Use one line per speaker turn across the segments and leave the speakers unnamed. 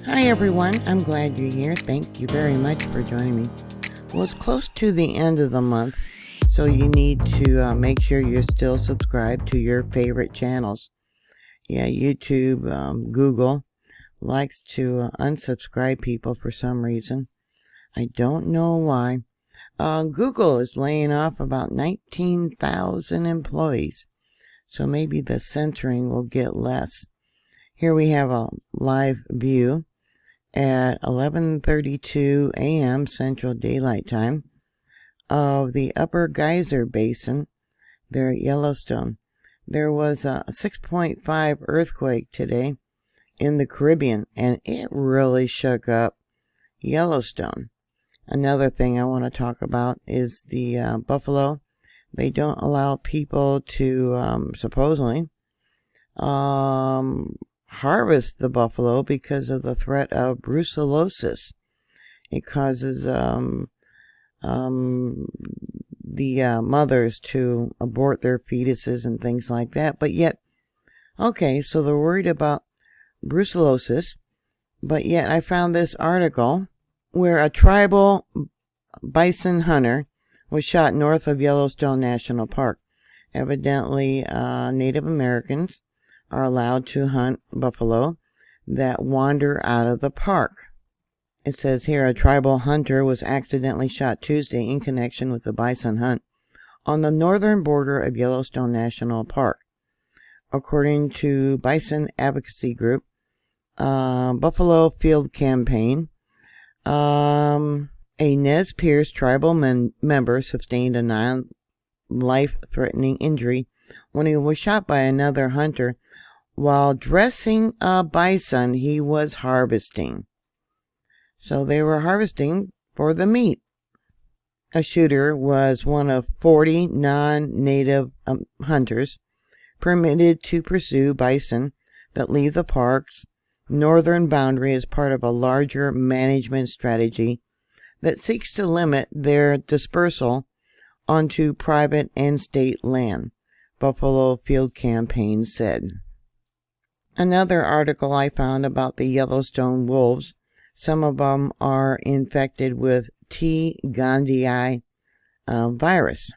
Hi everyone, I'm glad you're here. Thank you very much for joining me. Well, it's close to the end of the month, so you need to make sure you're still subscribed to your favorite channels. Yeah, YouTube, Google likes to unsubscribe people for some reason. I don't know why. Google is laying off about 19,000 employees, so maybe the censoring will get less. Here we have a live view at 11:32 a.m. Central Daylight Time of the Upper Geyser Basin there at Yellowstone. There was a 6.5 earthquake today in the Caribbean, and it really shook up Yellowstone. Another thing I want to talk about is the buffalo. They don't allow people to supposedly harvest the buffalo because of the threat of brucellosis. It causes the mothers to abort their fetuses and things like that. But yet, okay, so they're worried about brucellosis, but yet I found this article where a tribal bison hunter was shot north of Yellowstone National Park. Evidently, Native Americans are allowed to hunt buffalo that wander out of the park. It says here a tribal hunter was accidentally shot Tuesday in connection with the bison hunt on the northern border of Yellowstone National Park. According to Bison Advocacy Group, Buffalo Field Campaign, a Nez Perce tribal member sustained a non-life-threatening injury when he was shot by another hunter while dressing a bison he was harvesting. So they were harvesting for the meat. A shooter was one of 40 non-native hunters permitted to pursue bison that leave the park's northern boundary as part of a larger management strategy that seeks to limit their dispersal onto private and state land, Buffalo Field Campaign said. Another article I found about the Yellowstone wolves. Some of them are infected with T. gondii virus.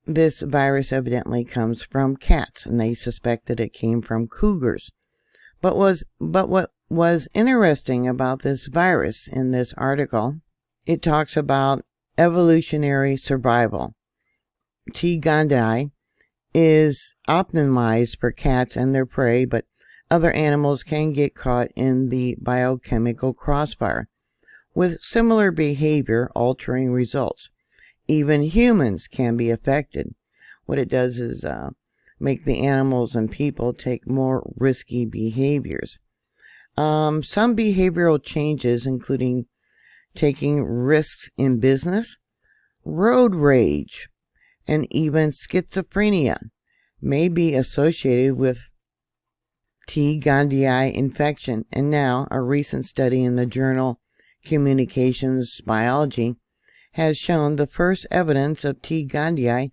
This virus evidently comes from cats, and they suspect that it came from cougars. But what was interesting about this virus in this article, it talks about evolutionary survival. T. gondii is optimized for cats and their prey, but other animals can get caught in the biochemical crossfire, with similar behavior altering results. Even humans can be affected. What it does is make the animals and people take more risky behaviors. Some behavioral changes, including taking risks in business, road rage, and even schizophrenia, may be associated with T. gondii infection. And now, a recent study in the journal Communications Biology has shown the first evidence of T. gondii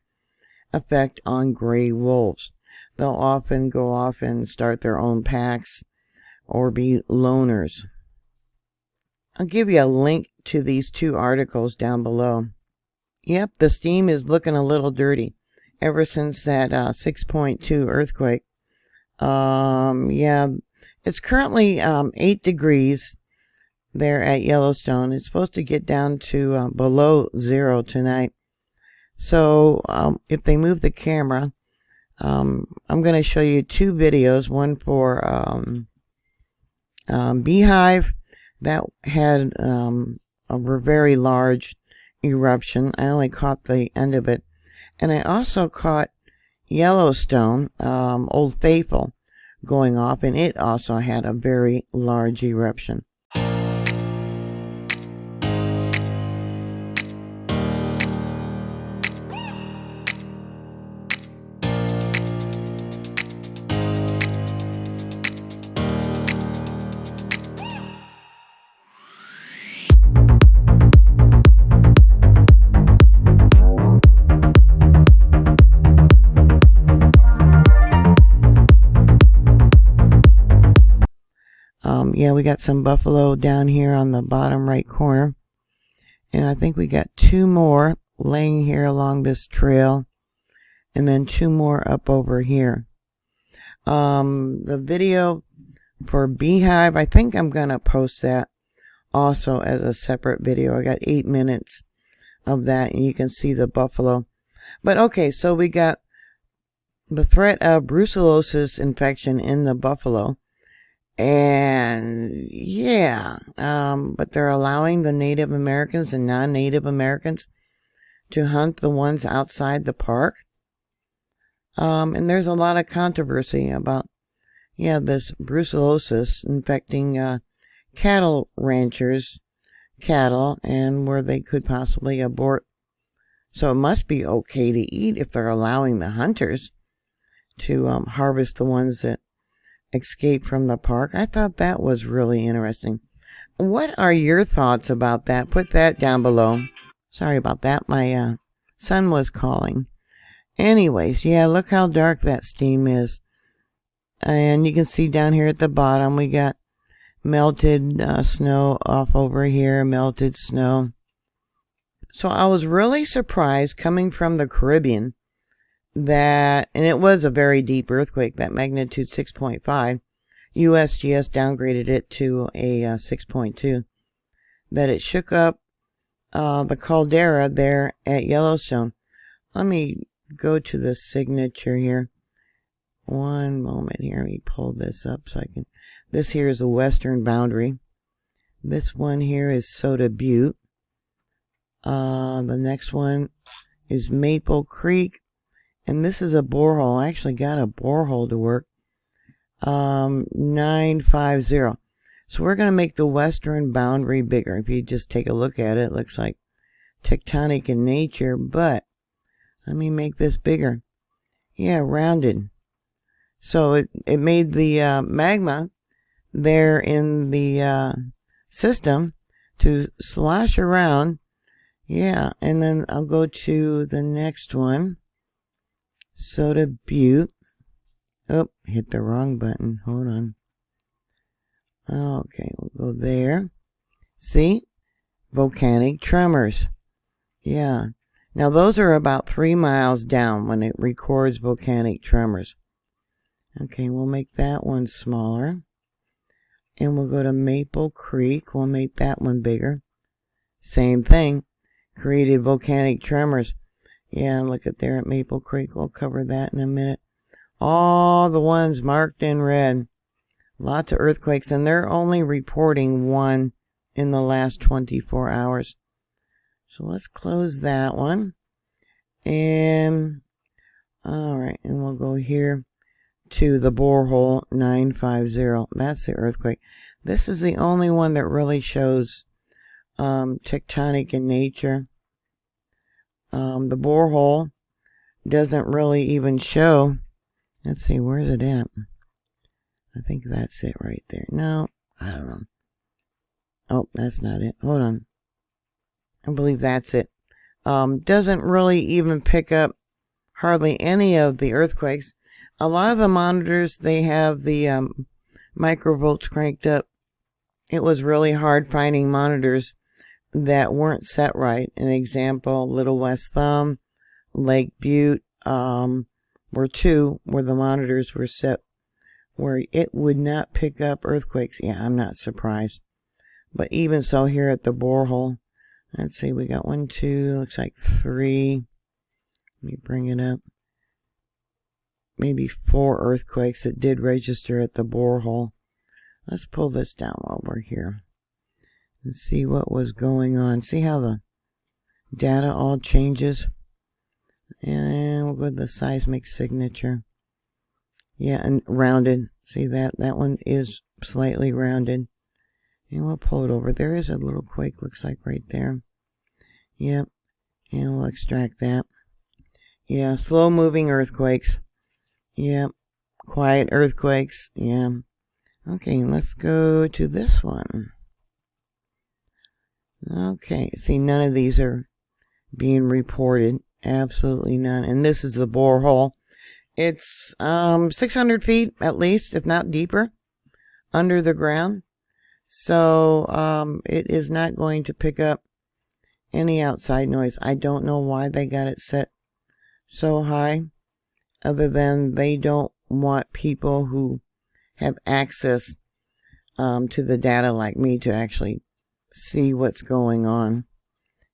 effect on gray wolves. They'll often go off and start their own packs or be loners. I'll give you a link to these two articles down below. Yep, the steam is looking a little dirty ever since that 6.2 earthquake. Yeah, it's currently 8 degrees there at Yellowstone. It's supposed to get down to below 0 tonight. So if they move the camera, I'm going to show you 2 videos. One for Beehive that had a very large eruption. I only caught the end of it. And I also caught Yellowstone, Old Faithful, going off, and it also had a very large eruption. Yeah, we got some buffalo down here on the bottom right corner. And I think we got 2 more laying here along this trail. And then 2 more up over here. The video for Beehive, I think I'm going to post that also as a separate video. I got 8 minutes of that, and you can see the buffalo. But okay, so we got the threat of brucellosis infection in the buffalo. And yeah, but they're allowing the Native Americans and non-Native Americans to hunt the ones outside the park. And there's a lot of controversy about, yeah, this brucellosis infecting cattle ranchers' cattle, and where they could possibly abort. So it must be okay to eat if they're allowing the hunters to harvest the ones that escape from the park. I thought that was really interesting. What are your thoughts about that? Put that down below. Sorry about that. My son was calling. Anyways, yeah, look how dark that steam is. And you can see down here at the bottom, we got melted snow off over here, melted snow. So I was really surprised coming from the Caribbean that, and it was a very deep earthquake, that magnitude 6.5. USGS downgraded it to a 6.2. That it shook up the caldera there at Yellowstone. Let me go to the signature here. One moment here. Let me pull this up so I can. This here is the western boundary. This one here is Soda Butte. The next one is Maple Creek. And this is a borehole. I actually got a borehole to work. 950. So we're going to make the western boundary bigger. If you just take a look at it, it looks like tectonic in nature. But let me make this bigger. Yeah, rounded. So it made the magma there in the system to slosh around. Yeah, and then I'll go to the next one. Soda Butte. Oh, hit the wrong button. Hold on. Okay, we'll go there. See? Volcanic tremors. Yeah. Now those are about 3 miles down when it records volcanic tremors. Okay, we'll make that one smaller. And we'll go to Maple Creek. We'll make that one bigger. Same thing. Created volcanic tremors. Yeah, look at there at Maple Creek. We'll cover that in a minute. All the ones marked in red. Lots of earthquakes, and they're only reporting 1 in the last 24 hours. So let's close that one. And, alright, and we'll go here to the borehole 950. That's the earthquake. This is the only one that really shows tectonic in nature. The borehole doesn't really even show. Let's see, where's it at? I think that's it right there. No, I don't know. Oh, that's not it. Hold on. I believe that's it. Doesn't really even pick up hardly any of the earthquakes. A lot of the monitors, they have the microvolts cranked up. It was really hard finding monitors that weren't set right. An example, Little West Thumb, Lake Butte, were 2 where the monitors were set where it would not pick up earthquakes. Yeah, I'm not surprised. But even so, here at the borehole, let's see, we got 1, 2, looks like 3. Let me bring it up. Maybe 4 earthquakes that did register at the borehole. Let's pull this down while we're here and see what was going on. See how the data all changes? And we'll go to the seismic signature. Yeah, and rounded. See that? That one is slightly rounded. And we'll pull it over. There is a little quake, looks like right there. Yep. And we'll extract that. Yeah, slow moving earthquakes. Yep. Quiet earthquakes. Yeah. Okay, let's go to this one. Okay, see, none of these are being reported. Absolutely none. And this is the borehole. It's 600 feet at least, if not deeper, under the ground. So it is not going to pick up any outside noise. I don't know why they got it set so high, other than they don't want people who have access to the data like me to actually see what's going on.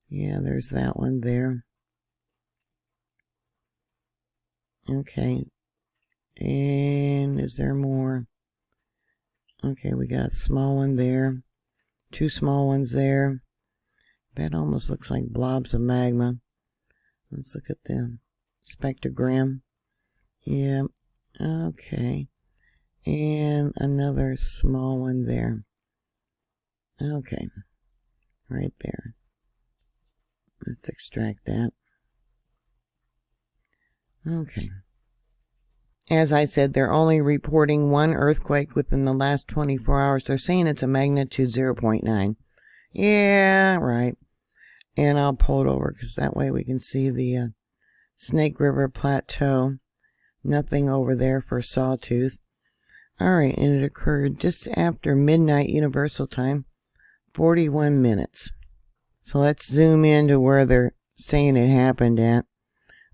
Yeah, there's that one there. Okay. And is there more? Okay, we got a small one there. Two small ones there. That almost looks like blobs of magma. Let's look at the spectrogram. Yeah. Okay. And another small one there. Okay. Right there. Let's extract that. Okay. As I said, they're only reporting one earthquake within the last 24 hours. They're saying it's a magnitude 0.9. Yeah, right. And I'll pull it over because that way we can see the Snake River Plateau. Nothing over there for Sawtooth. Alright, and it occurred just after midnight Universal Time, 41 minutes. So let's zoom in to where they're saying it happened at.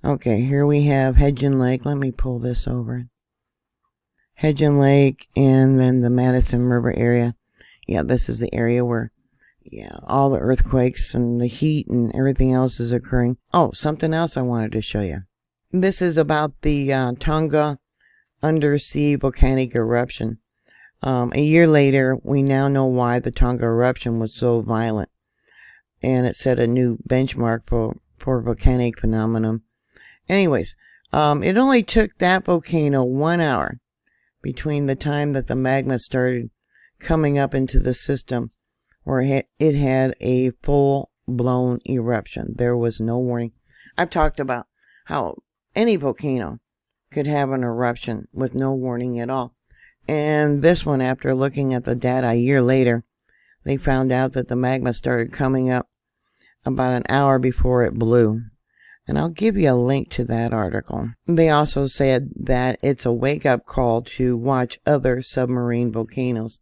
Okay, here we have Hedgen Lake. Let me pull this over. Hedgen Lake and then the Madison River area. Yeah, this is the area where, yeah, all the earthquakes and the heat and everything else is occurring. Oh, something else I wanted to show you. This is about the Tonga undersea volcanic eruption. A year later, we now know why the Tonga eruption was so violent. And it set a new benchmark for volcanic phenomenon. Anyways, it only took that volcano 1 hour between the time that the magma started coming up into the system where it had a full-blown eruption. There was no warning. I've talked about how any volcano could have an eruption with no warning at all. And this one, after looking at the data a year later, they found out that the magma started coming up about an hour before it blew. And I'll give you a link to that article. They also said that it's a wake-up call to watch other submarine volcanoes.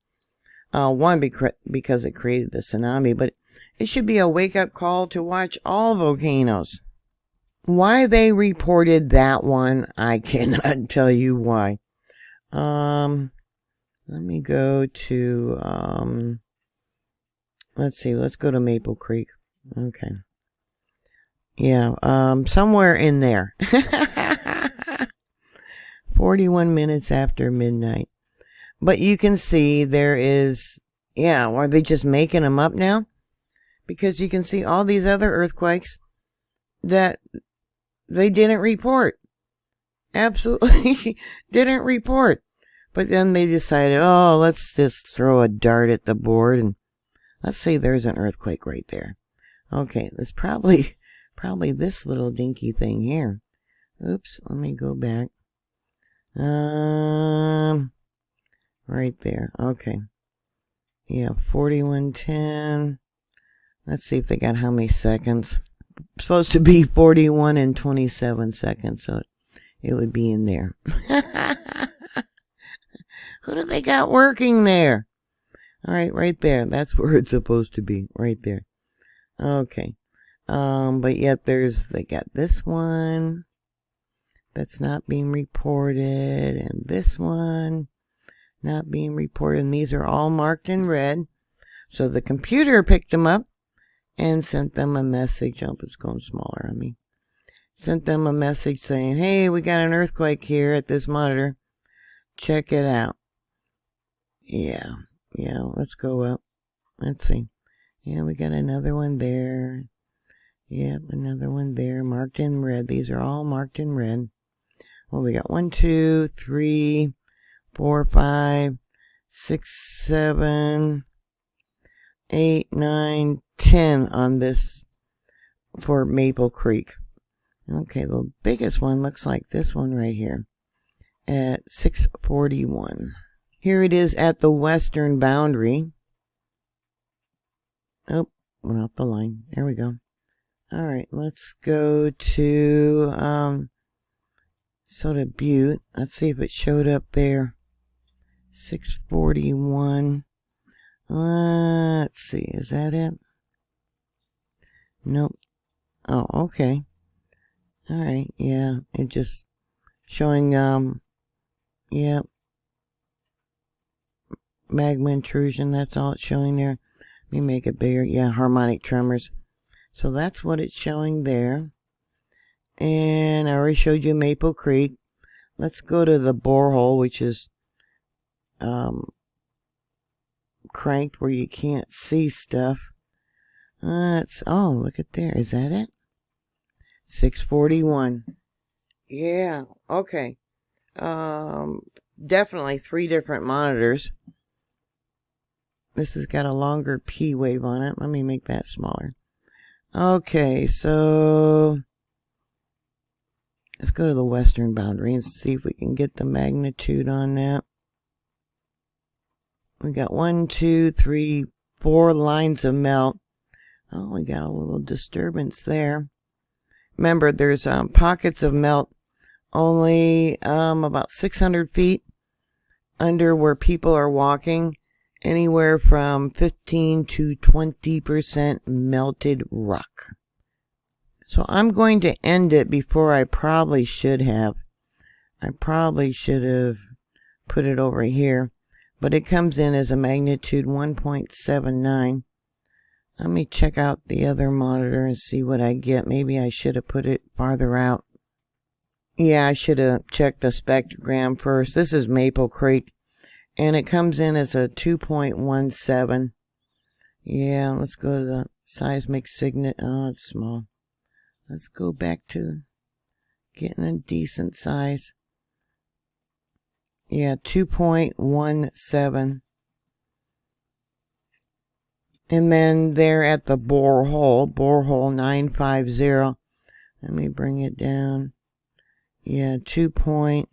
One, because it created the tsunami, but it should be a wake-up call to watch all volcanoes. Why they reported that one, I cannot tell you why. Let me go to, let's see, let's go to Maple Creek. Okay. Yeah, somewhere in there. 41 minutes after midnight. But you can see there is, yeah, are they just making them up now? Because you can see all these other earthquakes that they didn't report. Absolutely didn't report. But then they decided, oh, let's just throw a dart at the board and let's say there's an earthquake right there. Okay, there's probably this little dinky thing here. Oops, let me go back. Right there. Okay. Yeah, 4110. Let's see if they got how many seconds. It's supposed to be 41 and 27 seconds, so it would be in there. Who do they got working there? All right, right there. That's where it's supposed to be, right there. Okay. But yet they got this one that's not being reported, and this one not being reported, and these are all marked in red. So the computer picked them up and sent them a message. Oh, it's going smaller on me. Sent them a message saying, hey, we got an earthquake here at this monitor. Check it out. Yeah, let's go up. Let's see. Yeah, we got another one there. Yep, another one there, marked in red. These are all marked in red. Well, we got 1, 2, 3, 4, 5, 6, 7, 8, 9, 10 on this for Maple Creek. Okay, the biggest one looks like this one right here at 6:41. Here it is at the western boundary. Oh, went off the line. There we go. All right, let's go to Soda Butte. Let's see if it showed up there. 6:41. Let's see, is that it? Nope. Oh, okay. Alright, yeah, it just showing, yeah, magma intrusion, that's all it's showing there. Let me make it bigger. Yeah, harmonic tremors. So that's what it's showing there. And I already showed you Maple Creek. Let's go to the borehole, which is cranked where you can't see stuff. Oh, look at there. Is that it? 641. Yeah, okay. Definitely 3 different monitors. This has got a longer P wave on it. Let me make that smaller. Okay, so let's go to the western boundary and see if we can get the magnitude on that. We got 1, 2, 3, 4 lines of melt. Oh, we got a little disturbance there. Remember, there's pockets of melt only about 600 feet under where people are walking. Anywhere from 15 to 20% melted rock. So I'm going to end it before I probably should have. I probably should have put it over here. But it comes in as a magnitude 1.79. Let me check out the other monitor and see what I get. Maybe I should have put it farther out. Yeah, I should have checked the spectrogram first. This is Maple Creek. And it comes in as a 2.17. Yeah, let's go to the seismic signet. Oh, it's small. Let's go back to getting a decent size. Yeah, 2.17. And then there at the borehole 950. Let me bring it down. Yeah, 2.17.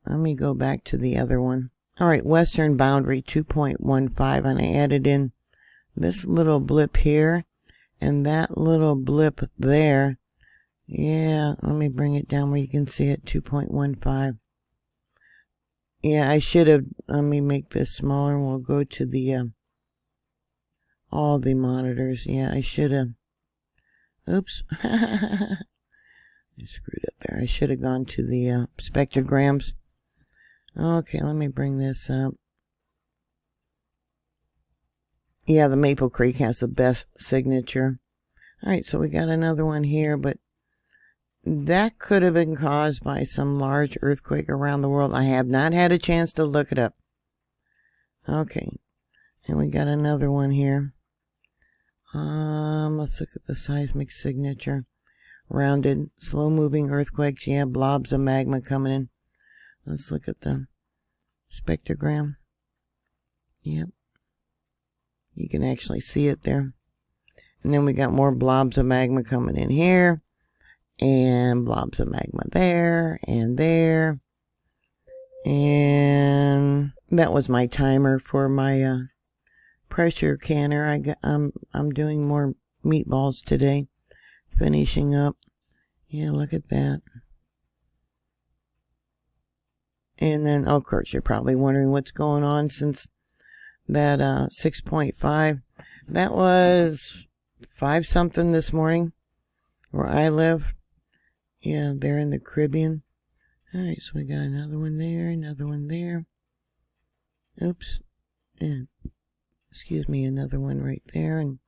Let me go back to the other one. Alright, western boundary 2.15, and I added in this little blip here and that little blip there. Yeah, let me bring it down where you can see it, 2.15. Yeah, I should have, let me make this smaller. We'll go to the all the monitors. Yeah, I should have, oops. I screwed up there. I should have gone to the spectrograms. Okay, let me bring this up. Yeah, the Maple Creek has the best signature. Alright, so we got another one here, but that could have been caused by some large earthquake around the world. I have not had a chance to look it up. Okay, and we got another one here. Let's look at the seismic signature. Rounded, slow-moving earthquakes. Yeah, blobs of magma coming in. Let's look at the spectrogram. Yep. You can actually see it there. And then we got more blobs of magma coming in here. And blobs of magma there. And there. And that was my timer for my pressure canner. I'm doing more meatballs today. Finishing up. Yeah, look at that. And then, of course, you're probably wondering what's going on since that 6.5. That was 5-something this morning where I live. Yeah, they're in the Caribbean. Alright, so we got another one there, another one there. Oops. And, excuse me, another one right there. And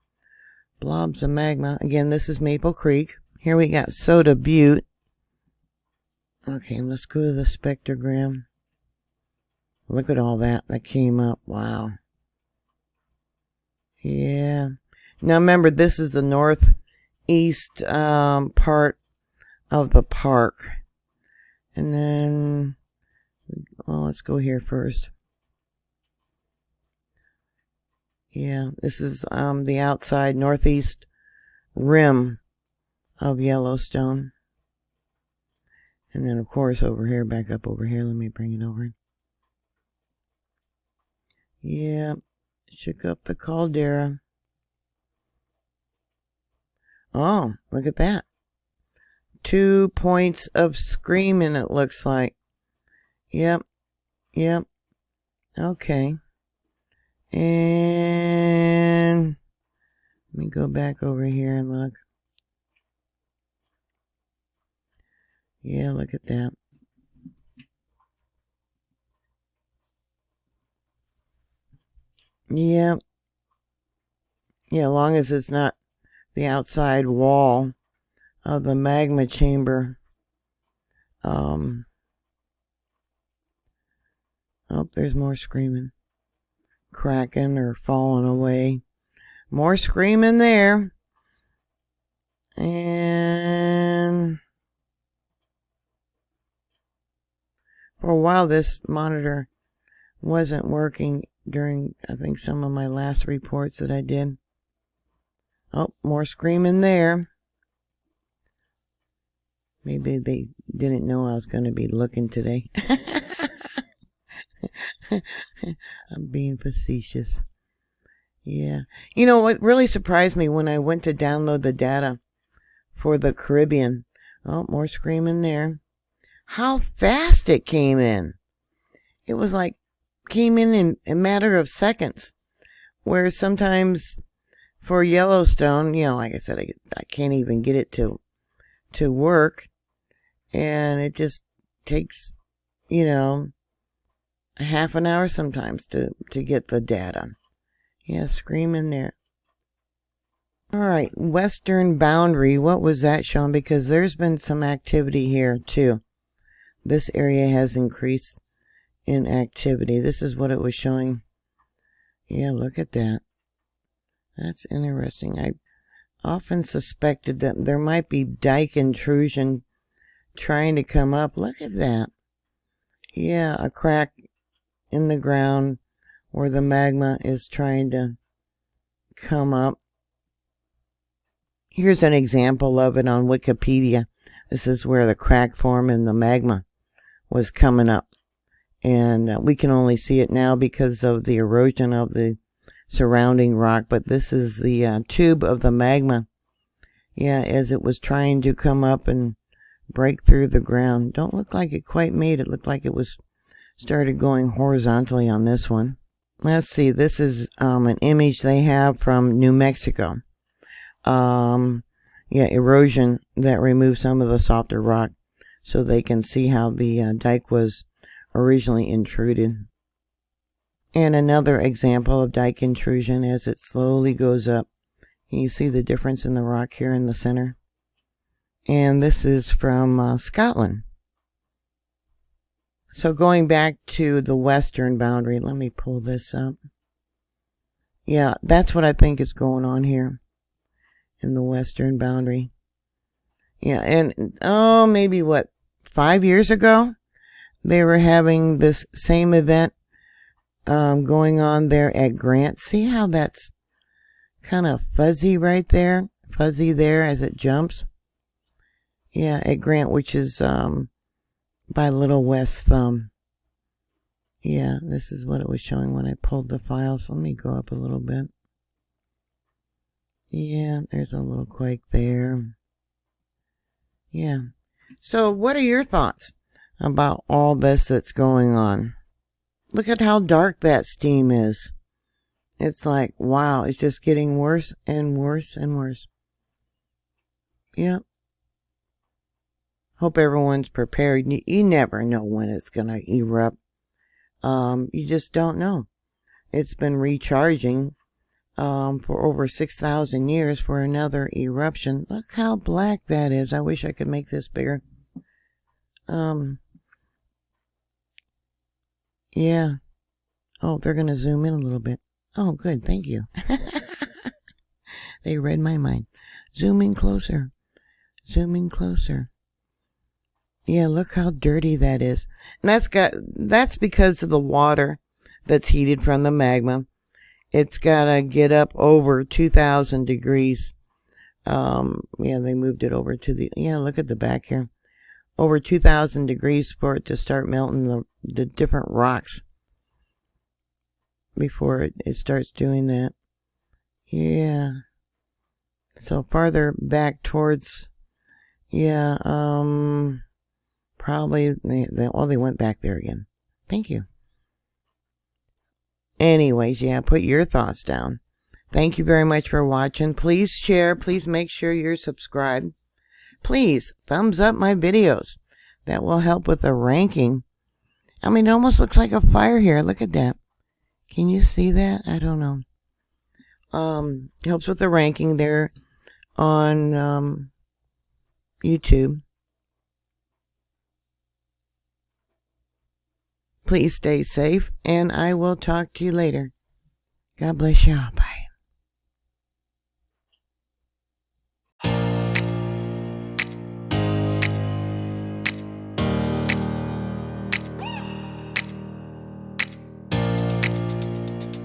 blobs of magma. Again, this is Maple Creek. Here we got Soda Butte. Okay, let's go to the spectrogram. Look at all that came up. Wow. Yeah. Now remember, this is the northeast part of the park. And then, well, let's go here first. Yeah, this is the outside northeast rim of Yellowstone. And then, of course, over here, back up over here. Let me bring it over. Yeah, shook up the caldera. Oh, look at that. 2 points of screaming, it looks like. Yep. Okay. And let me go back over here and look. Yeah, look at that. Yeah. Yeah, as long as it's not the outside wall of the magma chamber. Oh, there's more screaming. Cracking or falling away. More screaming there. And for a while this monitor wasn't working during, I think, some of my last reports that I did. Oh, more screaming there. Maybe they didn't know I was going to be looking today. I'm being facetious. Yeah. You know what really surprised me when I went to download the data for the Caribbean. Oh, more screaming there. How fast it came in. It was like, came in a matter of seconds. Where sometimes for Yellowstone, you know, like I said, I can't even get it to work. And it just takes, you know, a half an hour sometimes to get the data. Yeah, screaming there. All right, western boundary. What was that, Sean? Because there's been some activity here, too. This area has increased in activity. This is what it was showing. Yeah, look at that. That's interesting. I often suspected that there might be dike intrusion trying to come up. Look at that. Yeah, a crack in the ground where the magma is trying to come up. Here's an example of it on Wikipedia. This is where the crack formed and the magma was coming up. And we can only see it now because of the erosion of the surrounding rock. But this is the tube of the magma. Yeah, as it was trying to come up and break through the ground. Don't look like it quite made it. Looked like it was started going horizontally on this one. Let's see. This is an image they have from New Mexico. Yeah, erosion that removed some of the softer rock so they can see how the dike was originally intruded. And another example of dike intrusion as it slowly goes up. You see the difference in the rock here in the center. And this is from Scotland. So going back to the western boundary, let me pull this up. Yeah, that's what I think is going on here in the western boundary. Yeah, and maybe 5 years ago, they were having this same event going on there at Grant. See how that's kind of fuzzy right there? Fuzzy there as it jumps. Yeah, at Grant, which is by Little West Thumb. Yeah, this is what it was showing when I pulled the files. Let me go up a little bit. Yeah, there's a little quake there. Yeah. So what are your thoughts about all this that's going on? Look at how dark that steam is. It's like, wow, it's just getting worse and worse and worse. Yep. Hope everyone's prepared. You never know when it's going to erupt. You just don't know. It's been recharging for over 6,000 years for another eruption. Look how black that is. I wish I could make this bigger. Yeah. Oh, they're going to zoom in a little bit. Oh, good. Thank you. They read my mind. Zoom in closer. Zoom in closer. Yeah, look how dirty that is. And that's because of the water that's heated from the magma. It's got to get up over 2,000 degrees. Yeah, they moved it over to look at the back here. Over 2,000 degrees for it to start melting the different rocks before it starts doing that. Yeah. So farther back towards, probably, they went back there again. Thank you. Anyways, yeah, put your thoughts down. Thank you very much for watching. Please share. Please make sure you're subscribed. Please thumbs up my videos. That will help with the ranking. I mean, it almost looks like a fire here. Look at that. Can you see that? I don't know. Helps with the ranking there on YouTube. Please stay safe, and I will talk to you later. God bless y'all. Bye.